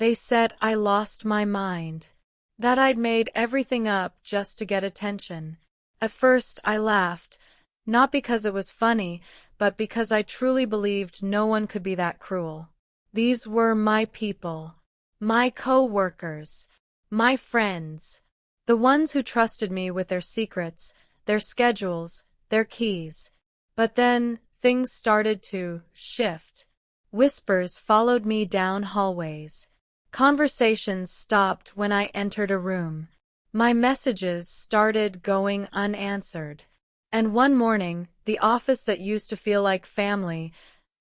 They said I lost my mind, that I'd made everything up just to get attention. At first, I laughed, not because it was funny, but because I truly believed no one could be that cruel. These were my people, my coworkers, my friends, the ones who trusted me with their secrets, their schedules, their keys. But then, things started to shift. Whispers followed me down hallways. Conversations stopped when I entered a room. My messages started going unanswered. And one morning, the office that used to feel like family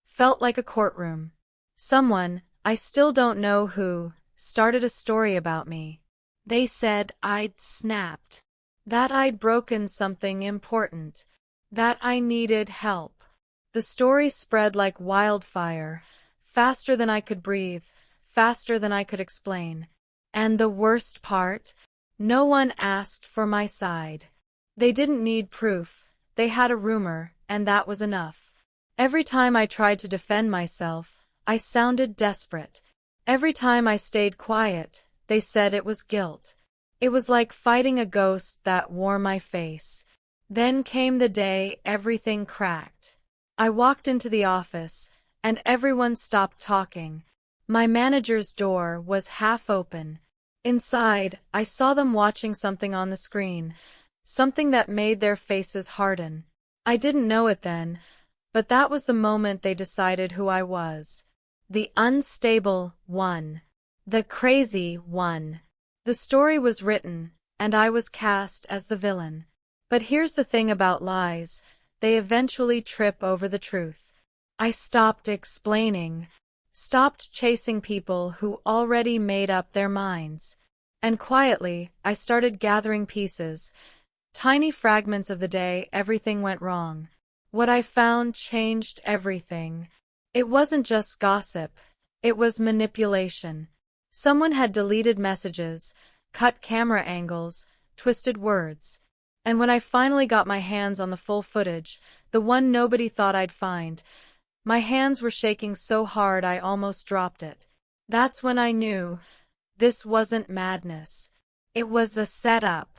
felt like a courtroom. Someone, I still don't know who, started a story about me. They said I'd snapped, that I'd broken something important, that I needed help. The story spread like wildfire, faster than I could breathe, faster than I could explain. And the worst part? No one asked for my side. They didn't need proof. They had a rumor, and that was enough. Every time I tried to defend myself, I sounded desperate. Every time I stayed quiet, they said it was guilt. It was like fighting a ghost that wore my face. Then came the day everything cracked. I walked into the office, and everyone stopped talking. My manager's door was half open. Inside, I saw them watching something on the screen, something that made their faces harden. I didn't know it then, but that was the moment they decided who I was. The unstable one. The crazy one. The story was written, and I was cast as the villain. But here's the thing about lies, they eventually trip over the truth. I stopped explaining, stopped chasing people who already made up their minds. And quietly, I started gathering pieces, tiny fragments of the day everything went wrong. What I found changed everything. It wasn't just gossip, it was manipulation. Someone had deleted messages, cut camera angles, twisted words. And when I finally got my hands on the full footage, the one nobody thought I'd find, my hands were shaking so hard I almost dropped it. That's when I knew this wasn't madness. It was a setup.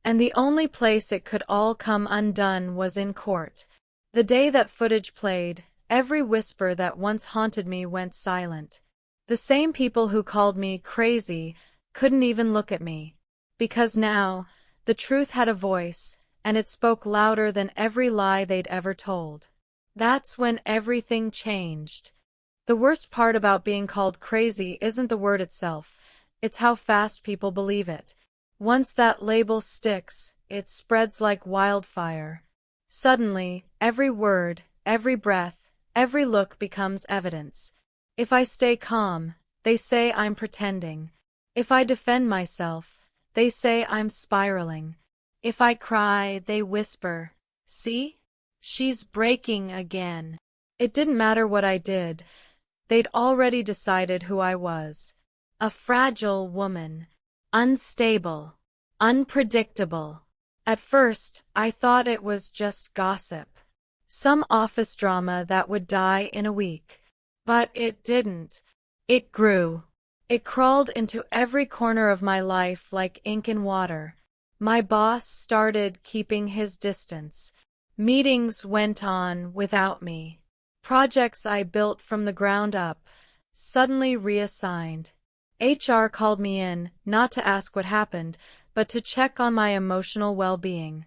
And the only place it could all come undone was in court. The day that footage played, every whisper that once haunted me went silent. The same people who called me crazy couldn't even look at me. Because now, the truth had a voice, and it spoke louder than every lie they'd ever told. That's when everything changed. The worst part about being called crazy isn't the word itself, it's how fast people believe it. Once that label sticks, it spreads like wildfire. Suddenly, every word, every breath, every look becomes evidence. If I stay calm, they say I'm pretending. If I defend myself, they say I'm spiraling. If I cry, they whisper, "See? She's breaking again." It didn't matter what I did. They'd already decided who I was. A fragile woman. Unstable. Unpredictable. At first, I thought it was just gossip. Some office drama that would die in a week. But it didn't. It grew. It crawled into every corner of my life like ink in water. My boss started keeping his distance. Meetings went on without me. Projects I built from the ground up, suddenly reassigned. HR called me in, not to ask what happened, but to check on my emotional well-being.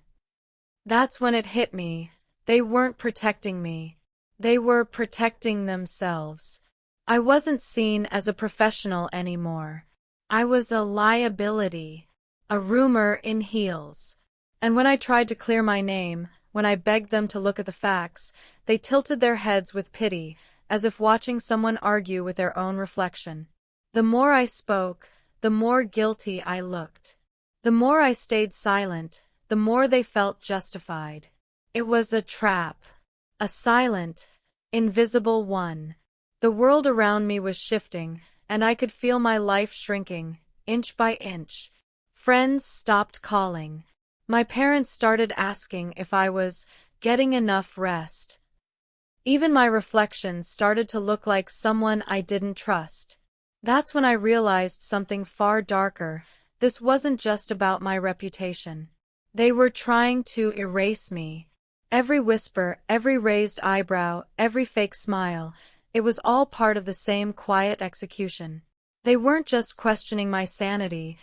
That's when it hit me. They weren't protecting me. They were protecting themselves. I wasn't seen as a professional anymore. I was a liability, a rumor in heels. And when I tried to clear my name, when I begged them to look at the facts, they tilted their heads with pity, as if watching someone argue with their own reflection. The more I spoke, the more guilty I looked. The more I stayed silent, the more they felt justified. It was a trap. A silent, invisible one. The world around me was shifting, and I could feel my life shrinking, inch by inch. Friends stopped calling. My parents started asking if I was getting enough rest. Even my reflection started to look like someone I didn't trust. That's when I realized something far darker. This wasn't just about my reputation. They were trying to erase me. Every whisper, every raised eyebrow, every fake smile, it was all part of the same quiet execution. They weren't just questioning my sanity,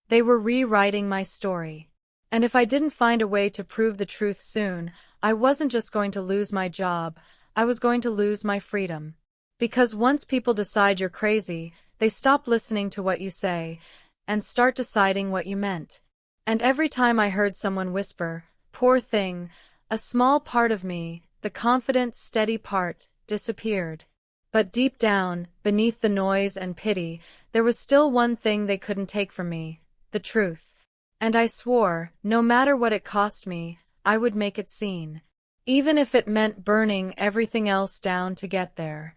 they were rewriting my story. And if I didn't find a way to prove the truth soon, I wasn't just going to lose my job, I was going to lose my freedom. Because once people decide you're crazy, they stop listening to what you say and start deciding what you meant. And every time I heard someone whisper, "Poor thing," a small part of me, the confident, steady part, disappeared. But deep down, beneath the noise and pity, there was still one thing they couldn't take from me, the truth. And I swore, no matter what it cost me, I would make it seen. Even if it meant burning everything else down to get there.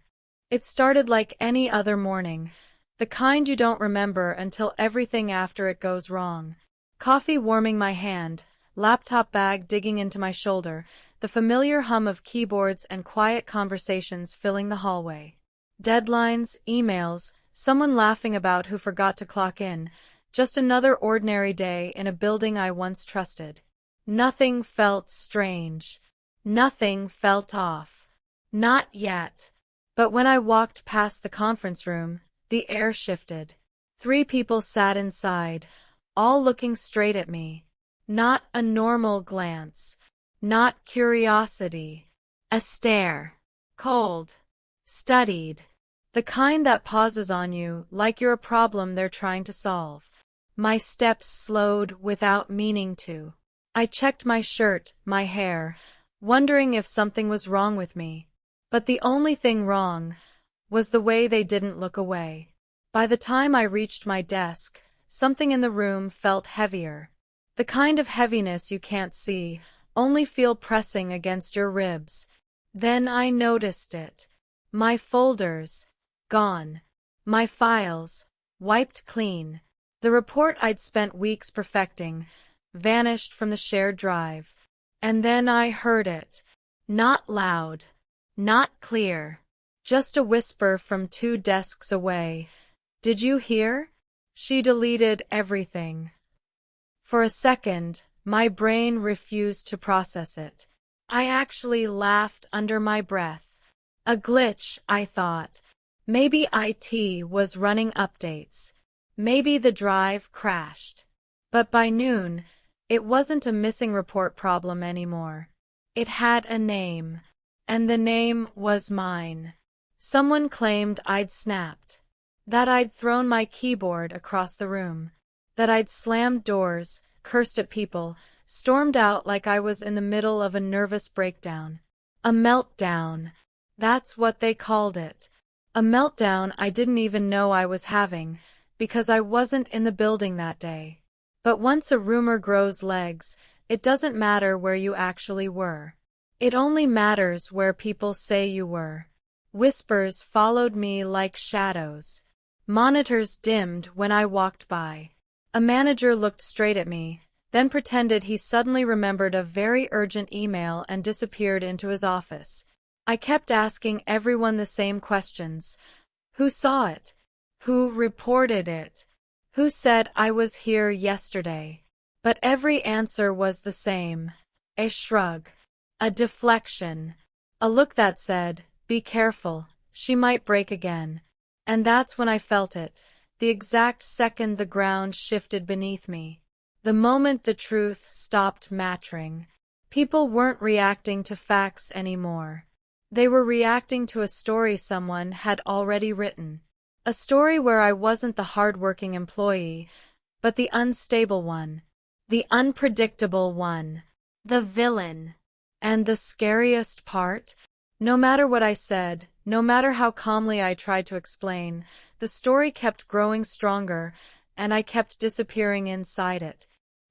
It started like any other morning, the kind you don't remember until everything after it goes wrong. Coffee warming my hand, laptop bag digging into my shoulder, the familiar hum of keyboards and quiet conversations filling the hallway. Deadlines, emails, someone laughing about who forgot to clock in, just another ordinary day in a building I once trusted. Nothing felt strange. Nothing felt off. Not yet. But when I walked past the conference room, the air shifted. 3 people sat inside, all looking straight at me. Not a normal glance. Not curiosity. A stare. Cold. Studied. The kind that pauses on you like you're a problem they're trying to solve. My steps slowed without meaning to. I checked my shirt, my hair, wondering if something was wrong with me. But the only thing wrong was the way they didn't look away. By the time I reached my desk, something in the room felt heavier. The kind of heaviness you can't see, only feel pressing against your ribs. Then I noticed it. My folders, gone. My files, wiped clean. The report I'd spent weeks perfecting, vanished from the shared drive. And then I heard it. Not loud. Not clear. Just a whisper from 2 desks away. "Did you hear?" She deleted everything. For a second, my brain refused to process it. I actually laughed under my breath. A glitch, I thought. Maybe IT was running updates. Maybe the drive crashed. But by noon, it wasn't a missing report problem anymore. It had a name. And the name was mine. Someone claimed I'd snapped. That I'd thrown my keyboard across the room. That I'd slammed doors, cursed at people, stormed out like I was in the middle of a nervous breakdown. A meltdown. That's what they called it. A meltdown I didn't even know I was having, because I wasn't in the building that day. But once a rumor grows legs, it doesn't matter where you actually were. It only matters where people say you were. Whispers followed me like shadows. Monitors dimmed when I walked by. A manager looked straight at me, then pretended he suddenly remembered a very urgent email and disappeared into his office. I kept asking everyone the same questions. Who saw it? Who reported it? Who said I was here yesterday? But every answer was the same. A shrug. A deflection. A look that said, "Be careful, she might break again." And that's when I felt it, the exact second the ground shifted beneath me. The moment the truth stopped mattering. People weren't reacting to facts anymore. They were reacting to a story someone had already written. A story where I wasn't the hard-working employee, but the unstable one. The unpredictable one. The villain. And the scariest part? No matter what I said, no matter how calmly I tried to explain, the story kept growing stronger, and I kept disappearing inside it.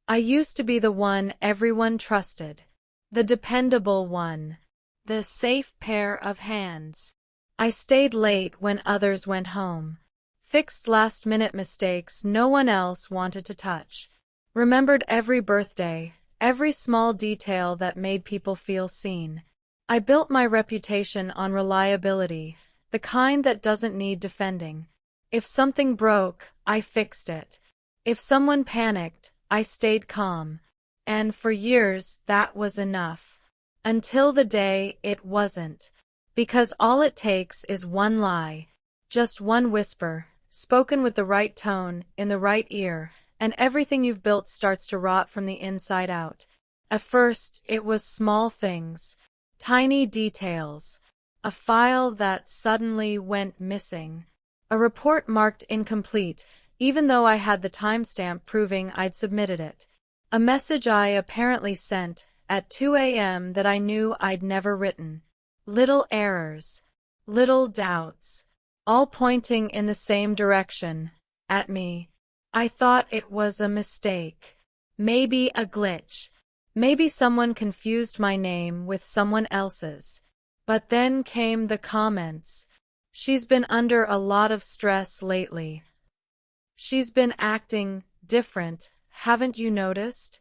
I used to be the one everyone trusted. The dependable one. The safe pair of hands. I stayed late when others went home. Fixed last-minute mistakes no one else wanted to touch. Remembered every birthday, every small detail that made people feel seen. I built my reputation on reliability, the kind that doesn't need defending. If something broke, I fixed it. If someone panicked, I stayed calm. And for years, that was enough. Until the day it wasn't. Because all it takes is one lie. Just one whisper, spoken with the right tone, in the right ear, and everything you've built starts to rot from the inside out. At first, it was small things. Tiny details. A file that suddenly went missing. A report marked incomplete, even though I had the timestamp proving I'd submitted it. A message I apparently sent at 2 a.m. that I knew I'd never written. Little errors. Little doubts. All pointing in the same direction. At me. I thought it was a mistake. Maybe a glitch. Maybe someone confused my name with someone else's. But then came the comments. She's been under a lot of stress lately. She's been acting different, haven't you noticed?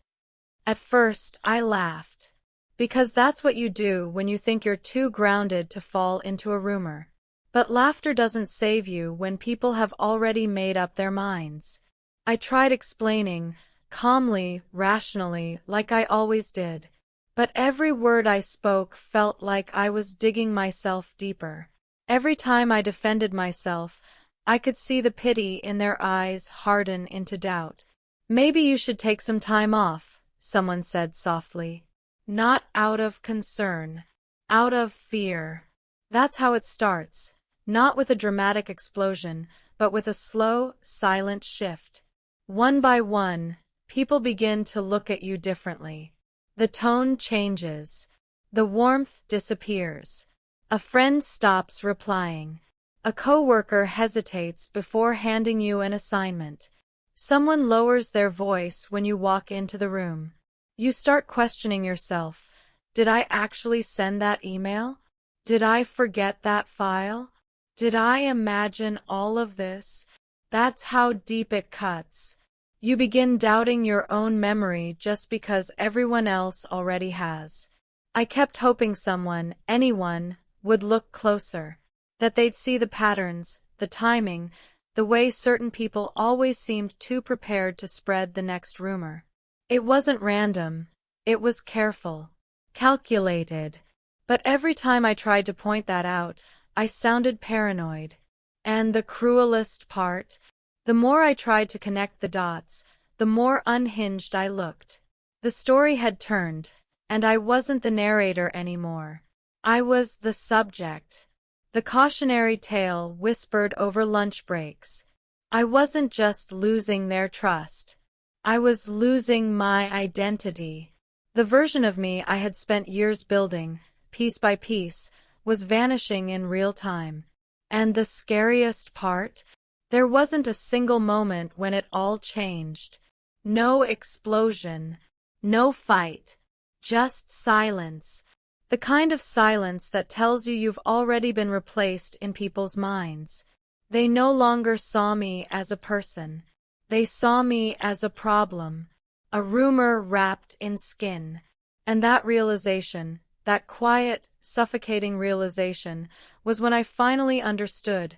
At first, I laughed. Because that's what you do when you think you're too grounded to fall into a rumor. But laughter doesn't save you when people have already made up their minds. I tried explaining, calmly, rationally, like I always did. But every word I spoke felt like I was digging myself deeper. Every time I defended myself, I could see the pity in their eyes harden into doubt. Maybe you should take some time off, someone said softly. Not out of concern, out of fear. That's how it starts, not with a dramatic explosion, but with a slow, silent shift. One by one, people begin to look at you differently. The tone changes. The warmth disappears. A friend stops replying. A coworker hesitates before handing you an assignment. Someone lowers their voice when you walk into the room. You start questioning yourself. Did I actually send that email? Did I forget that file? Did I imagine all of this? That's how deep it cuts. You begin doubting your own memory just because everyone else already has. I kept hoping someone, anyone, would look closer. That they'd see the patterns, the timing, the way certain people always seemed too prepared to spread the next rumor. It wasn't random. It was careful. Calculated. But every time I tried to point that out, I sounded paranoid. And the cruelest part, the more I tried to connect the dots, the more unhinged I looked. The story had turned, and I wasn't the narrator anymore. I was the subject. The cautionary tale whispered over lunch breaks. I wasn't just losing their trust. I was losing my identity. The version of me I had spent years building, piece by piece, was vanishing in real time. And the scariest part? There wasn't a single moment when it all changed. No explosion. No fight. Just silence. The kind of silence that tells you you've already been replaced in people's minds. They no longer saw me as a person. They saw me as a problem. A rumor wrapped in skin. And that realization, that quiet, suffocating realization, was when I finally understood.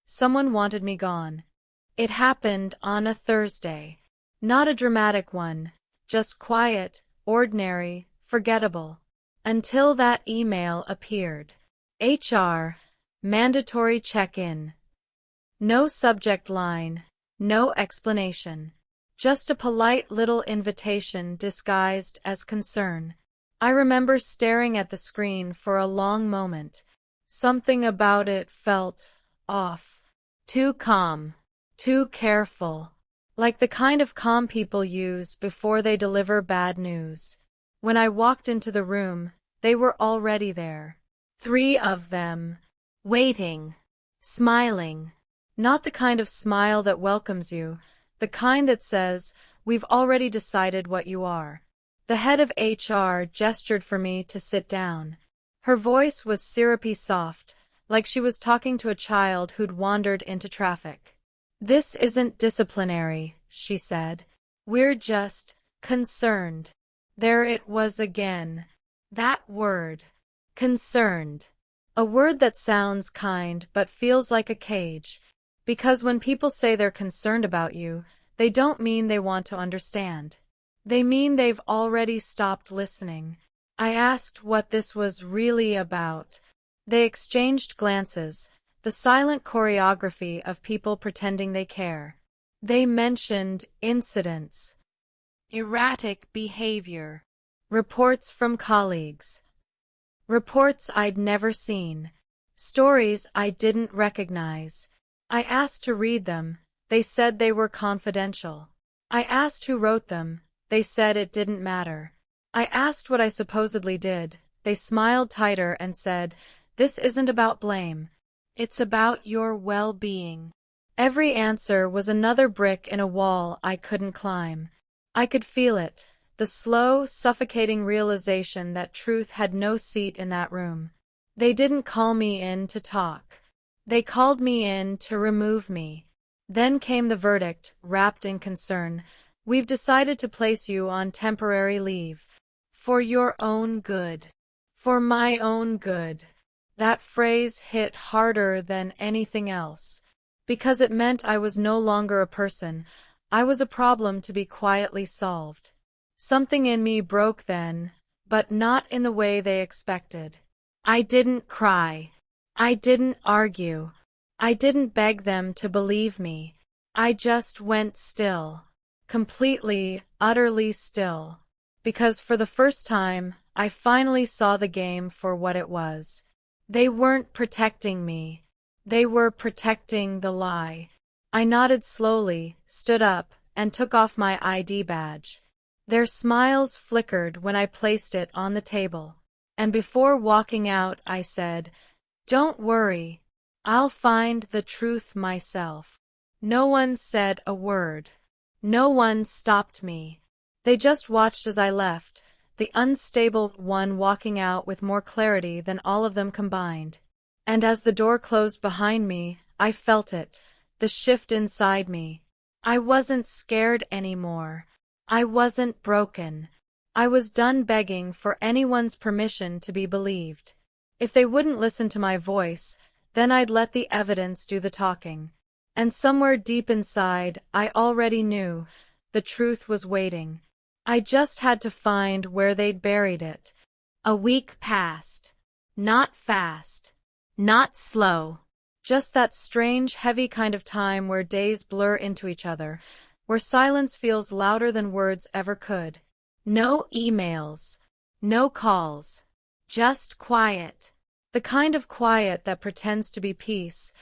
Someone wanted me gone. It happened on a Thursday. Not a dramatic one. Just quiet, ordinary, forgettable. Until that email appeared. HR. Mandatory check-in. No subject line. No explanation. Just a polite little invitation disguised as concern. I remember staring at the screen for a long moment. Something about it felt off. Too calm. Too careful. Like the kind of calm people use before they deliver bad news. When I walked into the room, they were already there. 3 of them. Waiting. Smiling. Not the kind of smile that welcomes you, the kind that says, "We've already decided what you are." The head of HR gestured for me to sit down. Her voice was syrupy soft, like she was talking to a child who'd wandered into traffic. "This isn't disciplinary," she said. "We're just concerned." There it was again. That word. Concerned. A word that sounds kind but feels like a cage. Because when people say they're concerned about you, they don't mean they want to understand. They mean they've already stopped listening. I asked what this was really about. They exchanged glances, the silent choreography of people pretending they care. They mentioned incidents, erratic behavior, reports from colleagues, reports I'd never seen, stories I didn't recognize. I asked to read them. They said they were confidential. I asked who wrote them. They said it didn't matter. I asked what I supposedly did. They smiled tighter and said, "This isn't about blame. It's about your well-being." Every answer was another brick in a wall I couldn't climb. I could feel it, the slow, suffocating realization that truth had no seat in that room. They didn't call me in to talk. They called me in to remove me. Then came the verdict, wrapped in concern. "We've decided to place you on temporary leave. For your own good. For my own good." That phrase hit harder than anything else. Because it meant I was no longer a person. I was a problem to be quietly solved. Something in me broke then, but not in the way they expected. I didn't cry. I didn't argue. I didn't beg them to believe me. I just went still. Completely, utterly still. Because for the first time, I finally saw the game for what it was. They weren't protecting me. They were protecting the lie. I nodded slowly, stood up, and took off my ID badge. Their smiles flickered when I placed it on the table. And before walking out, I said, "Don't worry. I'll find the truth myself." No one said a word. No one stopped me. They just watched as I left, the unstable one walking out with more clarity than all of them combined. And as the door closed behind me, I felt it, the shift inside me. I wasn't scared anymore. I wasn't broken. I was done begging for anyone's permission to be believed. If they wouldn't listen to my voice, then I'd let the evidence do the talking. And somewhere deep inside, I already knew, the truth was waiting. I just had to find where they'd buried it. A week passed. Not fast. Not slow. Just that strange, heavy kind of time where days blur into each other, where silence feels louder than words ever could. No emails. No calls. Just quiet. The kind of quiet that pretends to be peace,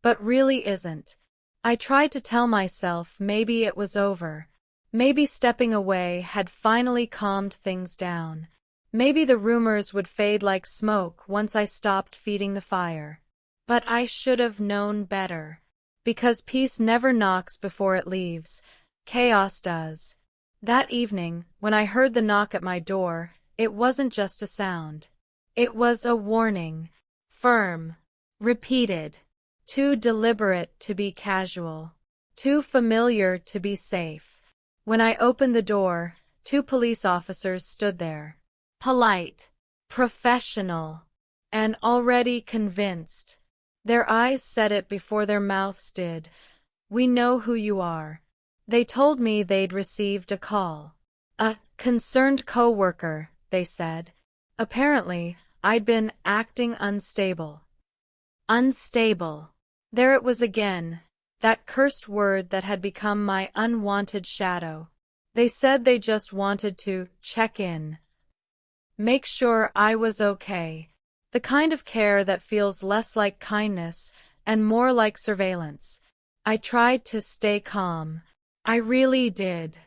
but really isn't. I tried to tell myself maybe it was over. Maybe stepping away had finally calmed things down. Maybe the rumors would fade like smoke once I stopped feeding the fire. But I should have known better. Because peace never knocks before it leaves. Chaos does. That evening, when I heard the knock at my door, it wasn't just a sound. It was a warning. Firm. Repeated. Too deliberate to be casual. Too familiar to be safe. When I opened the door, 2 police officers stood there. Polite. Professional. And already convinced. Their eyes said it before their mouths did. "We know who you are." They told me they'd received a call. "A concerned coworker," they said. Apparently, I'd been acting unstable. Unstable. There it was again, that cursed word that had become my unwanted shadow. They said they just wanted to check in. Make sure I was okay. The kind of care that feels less like kindness and more like surveillance. I tried to stay calm. I really did.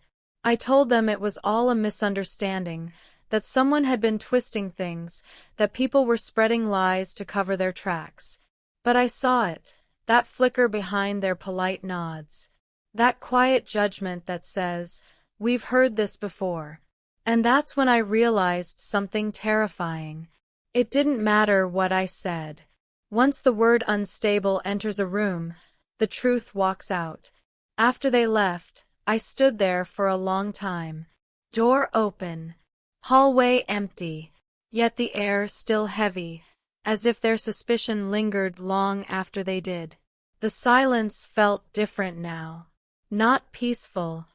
I told them it was all a misunderstanding, that someone had been twisting things, that people were spreading lies to cover their tracks. But I saw it, that flicker behind their polite nods. That quiet judgment that says, "We've heard this before." And that's when I realized something terrifying. It didn't matter what I said. Once the word unstable enters a room, the truth walks out. After they left, I stood there for a long time. Door open. Hallway empty. Yet the air still heavy, as if their suspicion lingered long after they did. The silence felt different now. Not peaceful.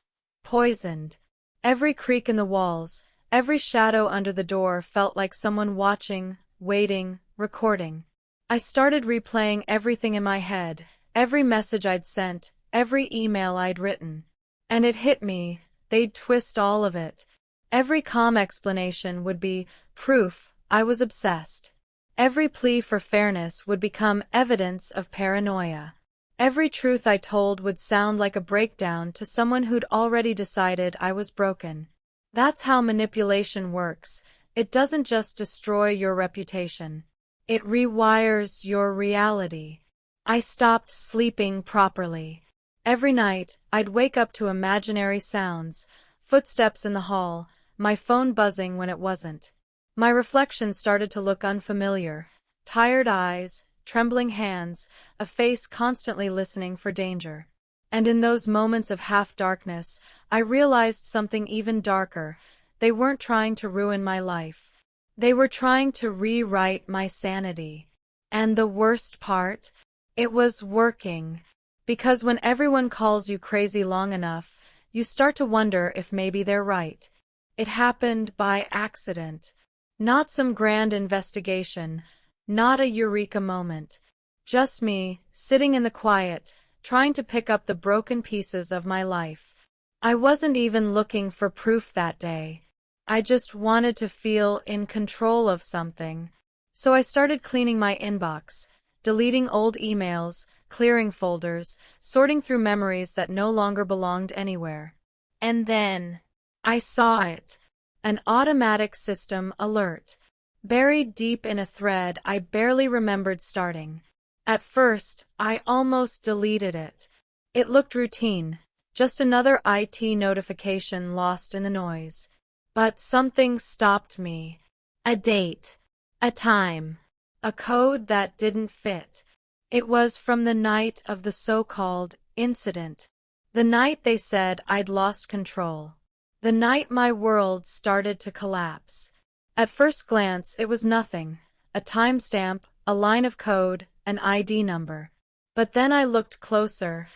Poisoned. Every creak in the walls, every shadow under the door felt like someone watching, waiting, recording. I started replaying everything in my head, every message I'd sent, every email I'd written. And it hit me, they'd twist all of it. Every calm explanation would be proof I was obsessed. Every plea for fairness would become evidence of paranoia. Every truth I told would sound like a breakdown to someone who'd already decided I was broken. That's how manipulation works. It doesn't just destroy your reputation. It rewires your reality. I stopped sleeping properly. Every night, I'd wake up to imaginary sounds, footsteps in the hall, my phone buzzing when it wasn't. My reflection started to look unfamiliar. Tired eyes, trembling hands, a face constantly listening for danger. And in those moments of half-darkness, I realized something even darker. They weren't trying to ruin my life. They were trying to rewrite my sanity. And the worst part? It was working. Because when everyone calls you crazy long enough, you start to wonder if maybe they're right. It happened by accident. Not some grand investigation. Not a eureka moment. Just me, sitting in the quiet, trying to pick up the broken pieces of my life. I wasn't even looking for proof that day. I just wanted to feel in control of something. So I started cleaning my inbox, deleting old emails, clearing folders, sorting through memories that no longer belonged anywhere. And then I saw it. An automatic system alert. Buried deep in a thread I barely remembered starting. At first, I almost deleted it. It looked routine, just another IT notification lost in the noise. But something stopped me. A date. A time. A code that didn't fit. It was from the night of the so-called incident. The night they said I'd lost control. The night my world started to collapse. At first glance, it was nothing. A timestamp, a line of code, an ID number. But then I looked closer,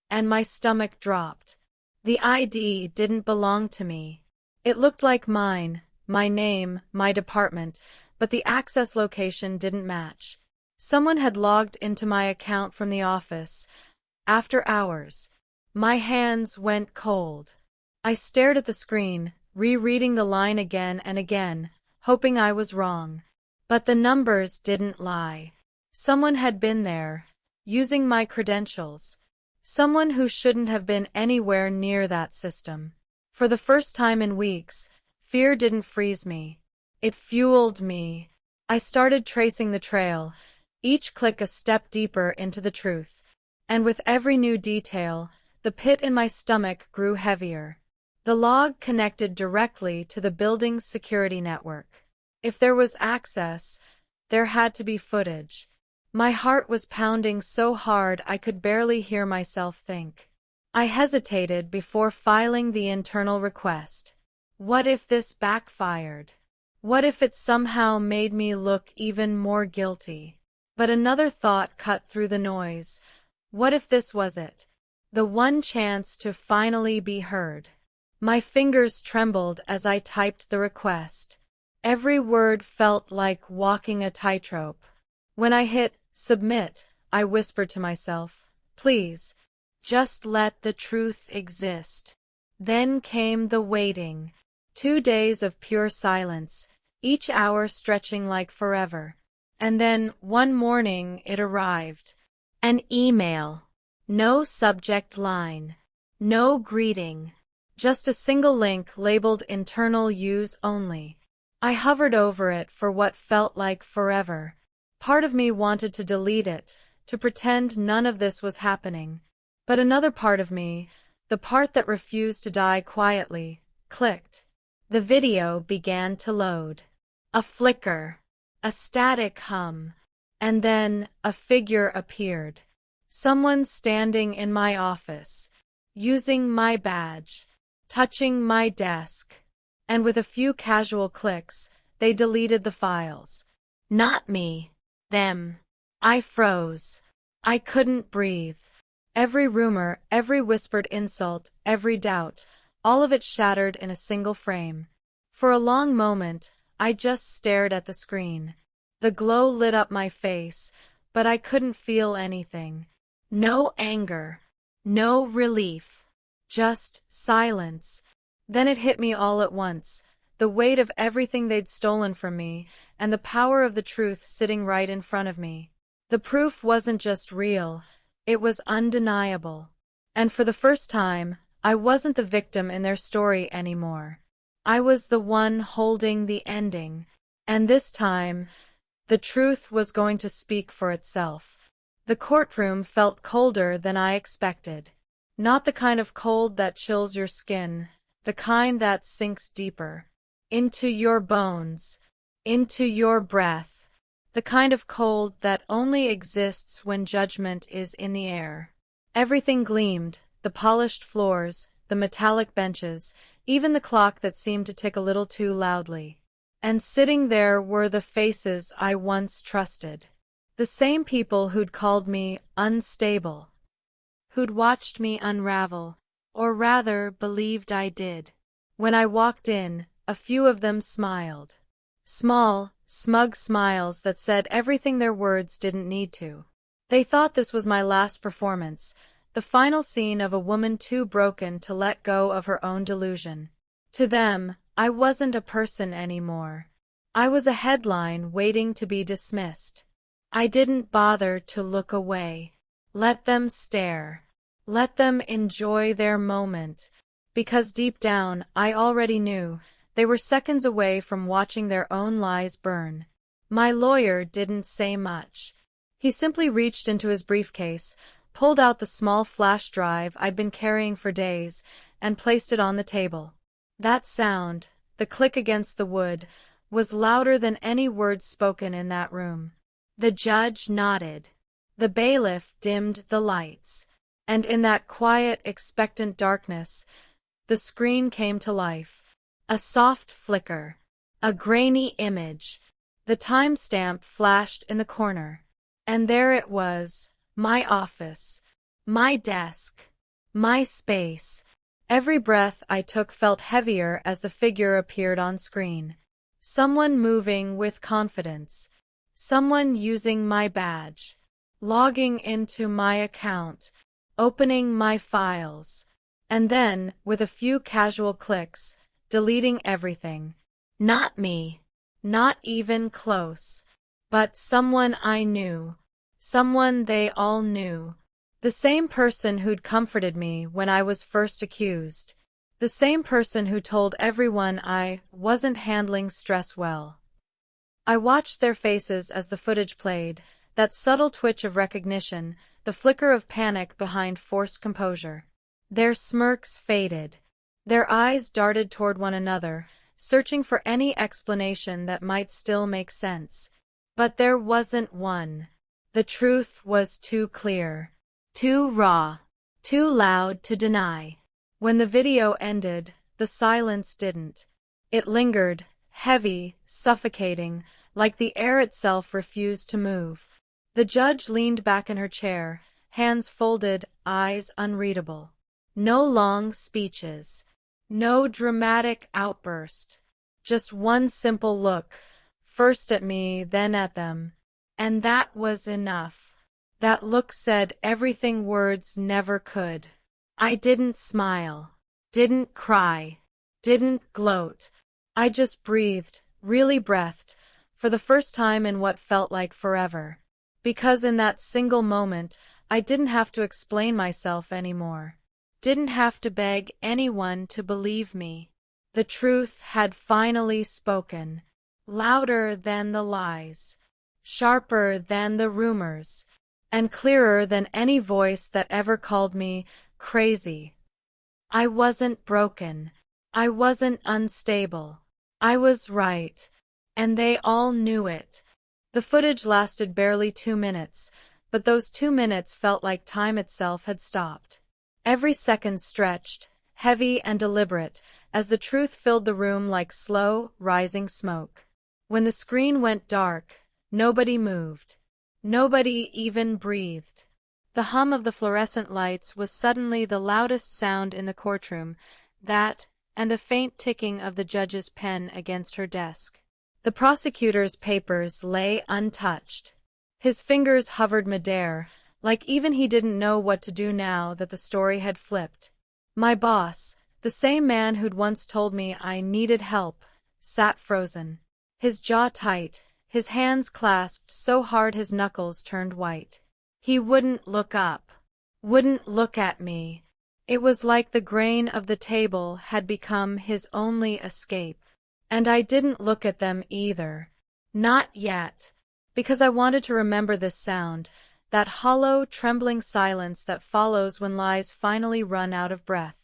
and my stomach dropped. The ID didn't belong to me. It looked like mine, my name, my department, but the access location didn't match. Someone had logged into my account from the office. After hours. My hands went cold. I stared at the screen, rereading the line again and again, hoping I was wrong. But the numbers didn't lie. Someone had been there, using my credentials. Someone who shouldn't have been anywhere near that system. For the first time in weeks, fear didn't freeze me. It fueled me. I started tracing the trail, each click a step deeper into the truth. And with every new detail, the pit in my stomach grew heavier. The log connected directly to the building's security network. If there was access, there had to be footage. My heart was pounding so hard I could barely hear myself think. I hesitated before filing the internal request. What if this backfired? What if it somehow made me look even more guilty? But another thought cut through the noise. What if this was it? The one chance to finally be heard. My fingers trembled as I typed the request. Every word felt like walking a tightrope. When I hit submit, I whispered to myself, please, just let the truth exist. Then came the waiting. 2 days of pure silence, each hour stretching like forever. And then, one morning, it arrived. An email. No subject line. No greeting. Just a single link labeled internal use only. I hovered over it for what felt like forever. Part of me wanted to delete it, to pretend none of this was happening. But another part of me, the part that refused to die quietly, clicked. The video began to load. A flicker. A static hum. And then a figure appeared. Someone standing in my office, using my badge, touching my desk. And with a few casual clicks, they deleted the files. Not me. Them. I froze. I couldn't breathe. Every rumor, every whispered insult, every doubt, all of it shattered in a single frame. For a long moment, I just stared at the screen. The glow lit up my face, but I couldn't feel anything. No anger. No relief. Just silence. Then it hit me all at once. The weight of everything they'd stolen from me, and the power of the truth sitting right in front of me. The proof wasn't just real, it was undeniable. And for the first time, I wasn't the victim in their story anymore. I was the one holding the ending. And this time, the truth was going to speak for itself. The courtroom felt colder than I expected. Not the kind of cold that chills your skin, the kind that sinks deeper. Into your bones. Into your breath. The kind of cold that only exists when judgment is in the air. Everything gleamed, the polished floors, the metallic benches, even the clock that seemed to tick a little too loudly. And sitting there were the faces I once trusted. The same people who'd called me unstable. Who'd watched me unravel, or rather believed I did. When I walked in, a few of them smiled. Small, smug smiles that said everything their words didn't need to. They thought this was my last performance, the final scene of a woman too broken to let go of her own delusion. To them, I wasn't a person anymore. I was a headline waiting to be dismissed. I didn't bother to look away. Let them stare. Let them enjoy their moment. Because deep down, I already knew they were seconds away from watching their own lies burn. My lawyer didn't say much. He simply reached into his briefcase, pulled out the small flash drive I'd been carrying for days, and placed it on the table. That sound, the click against the wood, was louder than any words spoken in that room. The judge nodded. The bailiff dimmed the lights. And in that quiet, expectant darkness, the screen came to life. A soft flicker. A grainy image. The timestamp flashed in the corner. And there it was. My office. My desk. My space. Every breath I took felt heavier as the figure appeared on screen. Someone moving with confidence. Someone using my badge. Logging into my account. Opening my files. And then, with a few casual clicks, deleting everything. Not me. Not even close. But someone I knew. Someone they all knew. The same person who'd comforted me when I was first accused. The same person who told everyone I wasn't handling stress well. I watched their faces as the footage played, that subtle twitch of recognition, the flicker of panic behind forced composure. Their smirks faded. Their eyes darted toward one another, searching for any explanation that might still make sense. But there wasn't one. The truth was too clear. Too raw. Too loud to deny. When the video ended, the silence didn't. It lingered, heavy, suffocating, like the air itself refused to move. The judge leaned back in her chair, hands folded, eyes unreadable. No long speeches. No dramatic outburst. Just one simple look, first at me, then at them. And that was enough. That look said everything words never could. I didn't smile. Didn't cry. Didn't gloat. I just breathed, really breathed, for the first time in what felt like forever. Because in that single moment, I didn't have to explain myself anymore. Didn't have to beg anyone to believe me. The truth had finally spoken. Louder than the lies. Sharper than the rumors. And clearer than any voice that ever called me crazy. I wasn't broken. I wasn't unstable. I was right. And they all knew it. The footage lasted barely 2 minutes, but those 2 minutes felt like time itself had stopped. Every second stretched, heavy and deliberate, as the truth filled the room like slow, rising smoke. When the screen went dark, nobody moved. Nobody even breathed. The hum of the fluorescent lights was suddenly the loudest sound in the courtroom, that, and the faint ticking of the judge's pen against her desk. The prosecutor's papers lay untouched. His fingers hovered midair, like even he didn't know what to do now that the story had flipped. My boss, the same man who'd once told me I needed help, sat frozen. His jaw tight, his hands clasped so hard his knuckles turned white. He wouldn't look up, wouldn't look at me. It was like the grain of the table had become his only escape. And I didn't look at them either. Not yet. Because I wanted to remember this sound, that hollow, trembling silence that follows when lies finally run out of breath.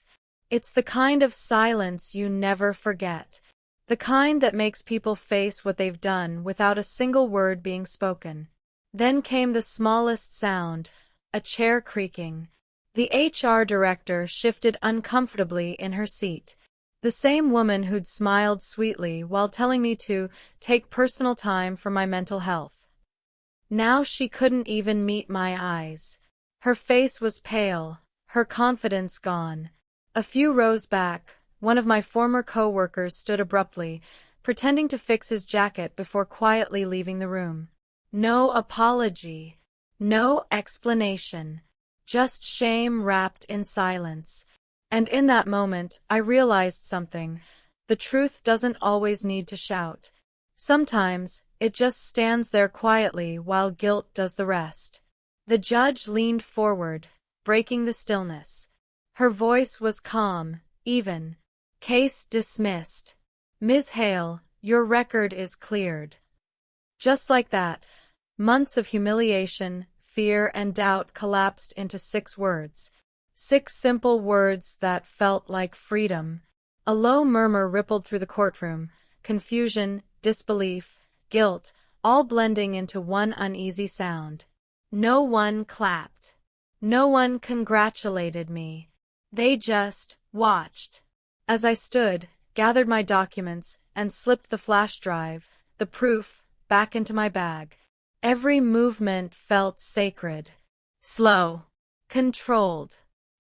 It's the kind of silence you never forget. The kind that makes people face what they've done without a single word being spoken. Then came the smallest sound, a chair creaking. The HR director shifted uncomfortably in her seat. The same woman who'd smiled sweetly while telling me to take personal time for my mental health. Now she couldn't even meet my eyes. Her face was pale, her confidence gone. A few rows back, one of my former coworkers stood abruptly, pretending to fix his jacket before quietly leaving the room. No apology, no explanation, just shame wrapped in silence. And in that moment, I realized something. The truth doesn't always need to shout. Sometimes, it just stands there quietly while guilt does the rest. The judge leaned forward, breaking the stillness. Her voice was calm, even. Case dismissed. Ms. Hale, your record is cleared. Just like that, months of humiliation, fear, and doubt collapsed into 6 words. 6 simple words that felt like freedom. A low murmur rippled through the courtroom, confusion, disbelief, guilt, all blending into one uneasy sound. No one clapped. No one congratulated me. They just watched. As I stood, gathered my documents, and slipped the flash drive, the proof, back into my bag. Every movement felt sacred. Slow. Controlled.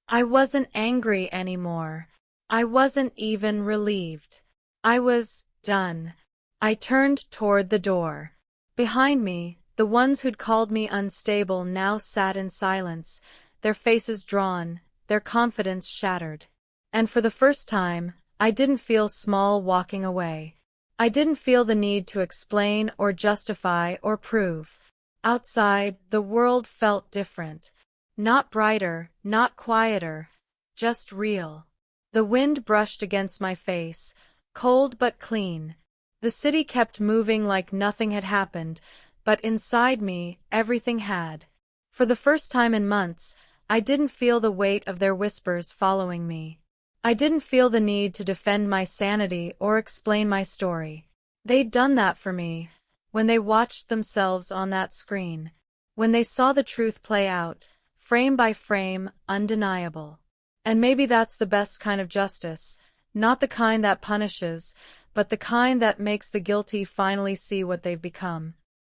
I wasn't angry anymore. I wasn't even relieved. I was done. I turned toward the door. Behind me, the ones who'd called me unstable now sat in silence, their faces drawn, their confidence shattered. And for the first time, I didn't feel small walking away. I didn't feel the need to explain or justify or prove. Outside, the world felt different. Not brighter, not quieter, just real. The wind brushed against my face, cold but clean. The city kept moving like nothing had happened, but inside me, everything had. For the first time in months, I didn't feel the weight of their whispers following me. I didn't feel the need to defend my sanity or explain my story. They'd done that for me, when they watched themselves on that screen, when they saw the truth play out, frame by frame, undeniable. And maybe that's the best kind of justice, not the kind that punishes, but the kind that makes the guilty finally see what they've become.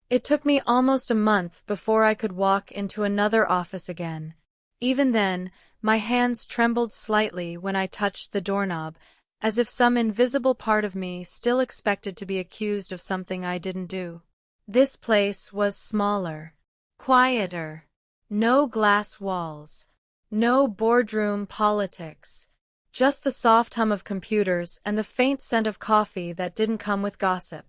It took me almost a month before I could walk into another office again. Even then, my hands trembled slightly when I touched the doorknob, as if some invisible part of me still expected to be accused of something I didn't do. This place was smaller, quieter. No glass walls. No boardroom politics. Just the soft hum of computers and the faint scent of coffee that didn't come with gossip.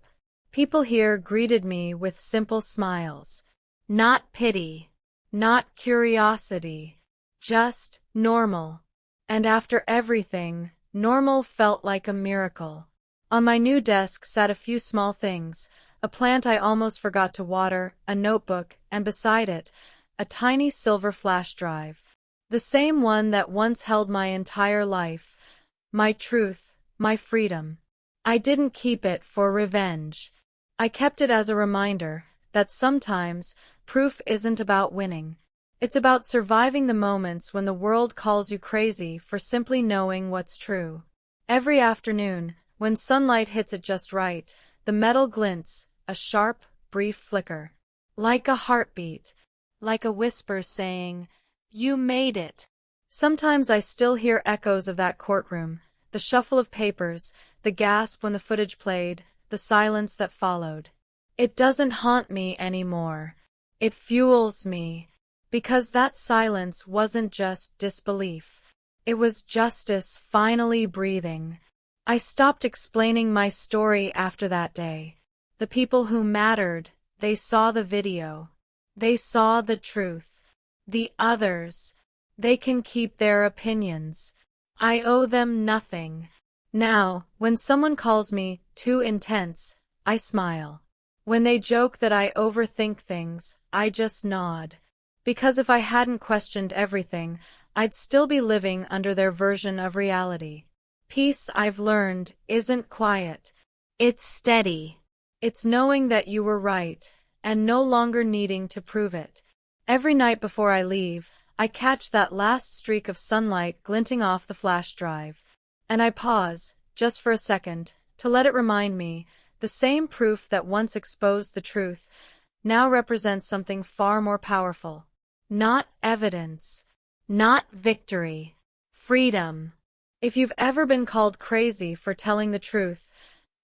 People here greeted me with simple smiles. Not pity. Not curiosity. Just normal. And after everything, normal felt like a miracle. On my new desk sat a few small things, a plant I almost forgot to water, a notebook, and beside it, a tiny silver flash drive. The same one that once held my entire life. My truth, my freedom. I didn't keep it for revenge. I kept it as a reminder that sometimes proof isn't about winning. It's about surviving the moments when the world calls you crazy for simply knowing what's true. Every afternoon, when sunlight hits it just right, the metal glints, a sharp, brief flicker. Like a heartbeat. like a whisper saying, "You made it." Sometimes I still hear echoes of that courtroom, the shuffle of papers, the gasp when the footage played, the silence that followed. It doesn't haunt me anymore. It fuels me. Because that silence wasn't just disbelief. It was justice finally breathing. I stopped explaining my story after that day. The people who mattered, they saw the video. They saw the truth. The others, they can keep their opinions. I owe them nothing. Now, when someone calls me too intense, I smile. When they joke that I overthink things, I just nod. Because if I hadn't questioned everything, I'd still be living under their version of reality. Peace, I've learned, isn't quiet. It's steady. It's knowing that you were right, and no longer needing to prove it. Every night before I leave, I catch that last streak of sunlight glinting off the flash drive. And I pause, just for a second, to let it remind me, the same proof that once exposed the truth, now represents something far more powerful. Not evidence. Not victory. Freedom. If you've ever been called crazy for telling the truth,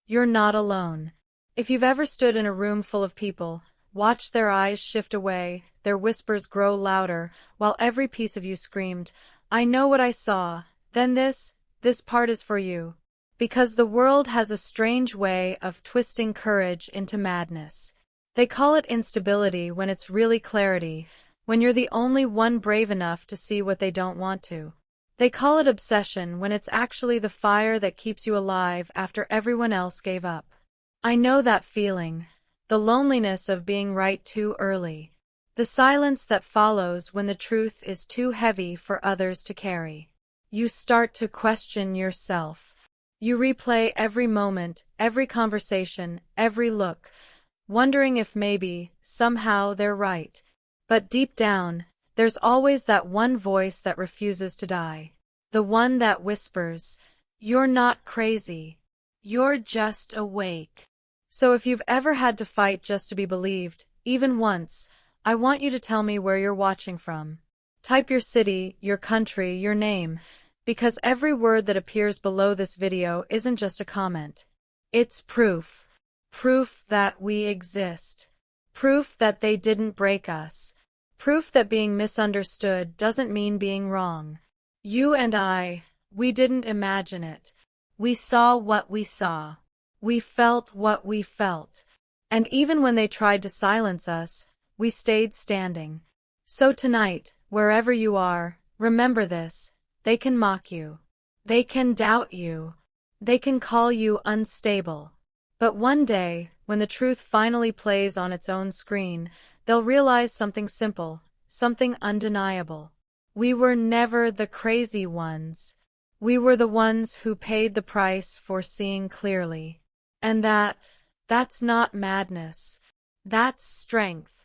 you're not alone. If you've ever stood in a room full of people, watched their eyes shift away, their whispers grow louder, while every piece of you screamed, "I know what I saw," then this part is for you. Because the world has a strange way of twisting courage into madness. They call it instability when it's really clarity, when you're the only one brave enough to see what they don't want to. They call it obsession when it's actually the fire that keeps you alive after everyone else gave up. I know that feeling, the loneliness of being right too early, the silence that follows when the truth is too heavy for others to carry. You start to question yourself. You replay every moment, every conversation, every look, wondering if maybe, somehow, they're right. But deep down, there's always that one voice that refuses to die. The one that whispers, "You're not crazy. You're just awake." So if you've ever had to fight just to be believed, even once, I want you to tell me where you're watching from. Type your city, your country, your name, because every word that appears below this video isn't just a comment. It's proof. Proof that we exist. Proof that they didn't break us. Proof that being misunderstood doesn't mean being wrong. You and I, we didn't imagine it. We saw what we saw. We felt what we felt. And even when they tried to silence us, we stayed standing. So tonight, wherever you are, remember this. They can mock you. They can doubt you. They can call you unstable. But one day, when the truth finally plays on its own screen, they'll realize something simple, something undeniable. We were never the crazy ones. We were the ones who paid the price for seeing clearly. And that's not madness. That's strength.